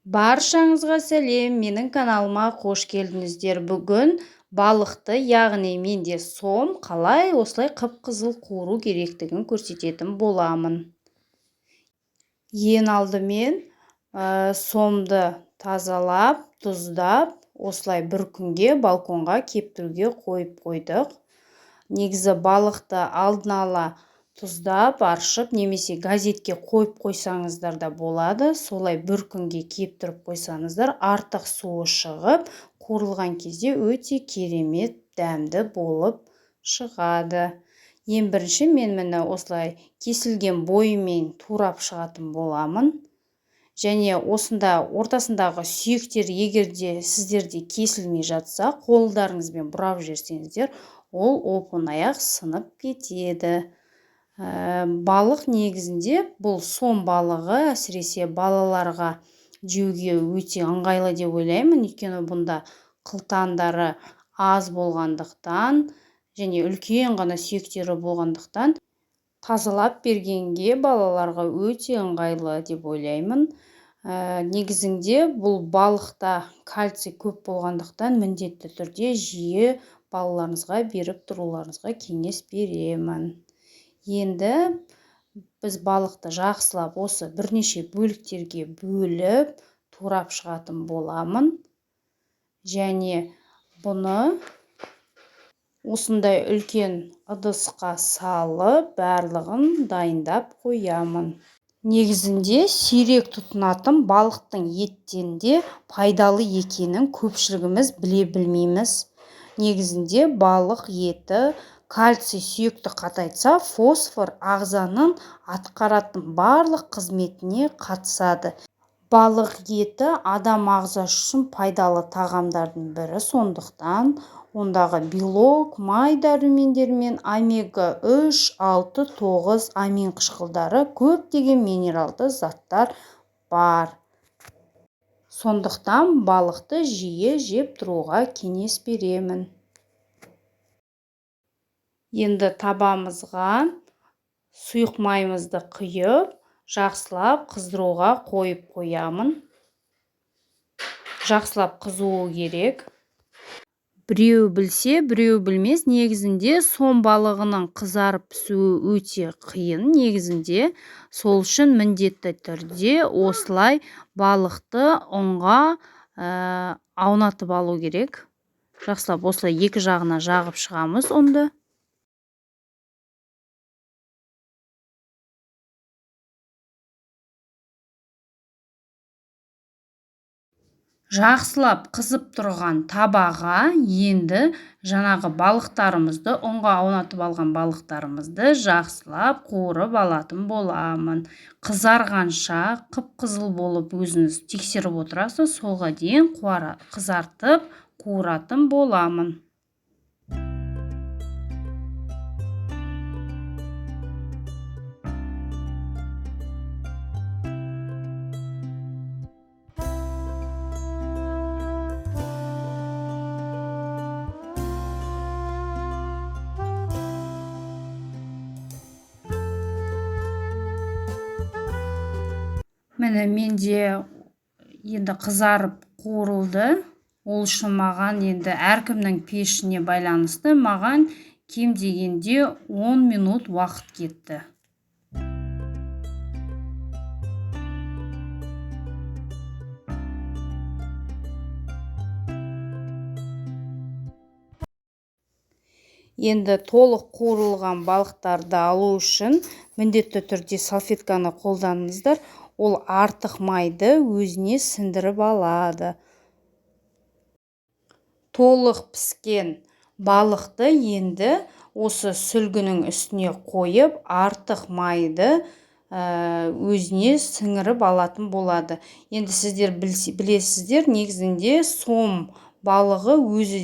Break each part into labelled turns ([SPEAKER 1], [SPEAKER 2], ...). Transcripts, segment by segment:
[SPEAKER 1] Баршаңызға сәлем, менің каналыма қош келдіңіздер. Бүгін балықты, яғни менде сом қалай осылай қып-қызыл қуыру керектігін көрсететін боламын. Ең алдымен сомды тазалап, тұздап, осылай бір күнге балконға кептіруге қойып қойдық. Негізі балықты алдын ала тұздап, аршып, немесе газетке қойып қойсаңыздар да болады. Солай бір күнге кептіріп қойсаңыздар, артық суы шығып, қуырылған кезде өте керемет дәмді болып шығады. Ең бірінші мен міне осылай кесілген бойымен турап шығатын боламын. Және осында ортасындағы сүйектер егерде сіздерде кесілмей жатса, қолдарыңызбен бұрап жерсеңіздер, ол оп-оңай сынып кетеді. Балық негізінде бұл сом балығы әсіресе балаларға жеуге өте ыңғайлы деп ойлаймын. Өйткені бұнда қылтандары аз болғандықтан және үлкен ғана сүйектері болғандықтан тазалап бергенге балаларға өте ыңғайлы деп ойлаймын. Негізінде бұл балықта кальций көп болғандықтан міндетті түрде жиі балаларыңызға беріп тұруларыңызға кеңес беремін. Енді біз балықты жақсылап осы бірнеше бөліктерге бөліп турап шығатын боламын. Және бұны осындай үлкен ыдысқа салып, барлығын дайындап қоямын. Негізінде сирек тұтынатын балықтың еттен де пайдалы екенін көпшілігіміз біле білмейміз. Негізінде балық еті кальций сүйекті қатайтса, фосфор ағзаның атқаратын барлық қызметіне қатысады. Балық еті адам ағзасы үшін пайдалы тағамдардың бірі, сондықтан ондағы белок, май дәрумендері мен омега 3, 6, 9 амин қышқылдары көптеген минералды заттар бар. Сондықтан балықты жиі жеп тұруға кеңес беремін. Енді табамызға сұйық майымызды құйып, жақсылап қыздыруға қойып қоямын. Жақсылап қызуы керек. Біреу білсе, біреу білмес. Негізінде сом балығының қызарып пісуі өте қиын. Негізінде сол үшін міндетті түрде осылай балықты ұнға аунатып алу керек. Жақсылап осылай екі жағына жағып шығамыз ұнды. Жақсылап қызып тұрған табаға енді жаңағы балықтарымызды, ұнға аунатып алған балықтарымызды жақсылап қуырып алатын боламын. Қызарғанша қып-қызыл болып өзіңіз тексеріп отырасыз, солға дейін қызартып қуыратын боламын. Міне менде енді қызарып қуырылды. Ол үшін маған енді әркімнің пешіне байланысты маған кем дегенде 10 минут уақыт кетті. Енді толық қуырылған балықтарды алу үшін міндетті түрде салфетканы қолданыңыздар. Ол артық майды өзіне сіңдіріп алады. Толық піскен балықты енді осы сүлгінің үстіне қойып, артық майды өзіне сіңіріп алатын болады. Енді сіздер білесіздер, негізінде сом балығы өзі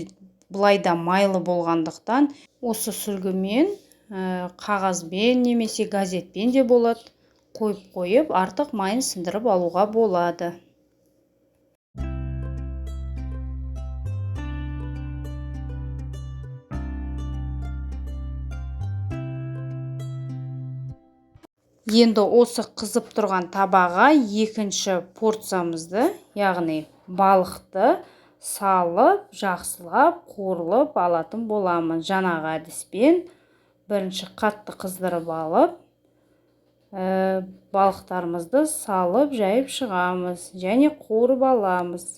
[SPEAKER 1] бұлайда майлы болғандықтан осы сүлгімен, қағазбен немесе газетпен де болады, қойып артық майын сіңдіріп алуға болады. Енді осы қызып тұрған табаға екінші порциямызды, яғни балықты салып, жақсылап қуырылып алатын боламын. Жаңағы әдіспен бірінші қатты қыздырып алып, балықтарымызды салып, жайып шығамыз және қуырып аламыз.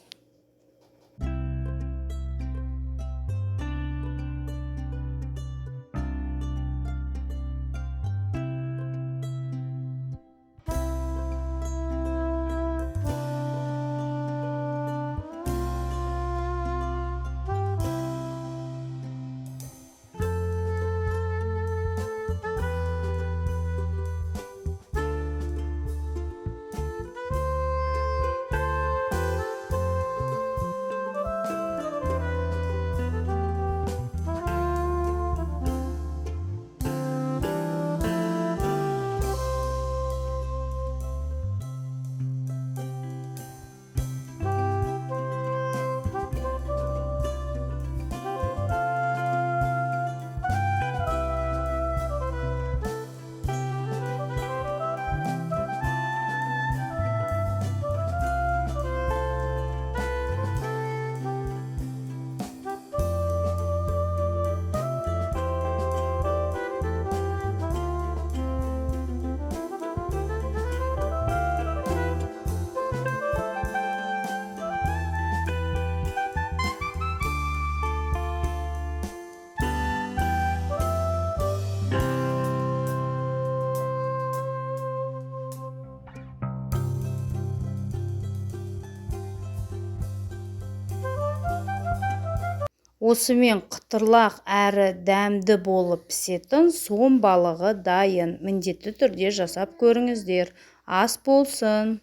[SPEAKER 1] Осымен қытырлақ әрі дәмді болып пісетін сом балығы дайын. Міндетті түрде жасап көріңіздер. Ас болсын!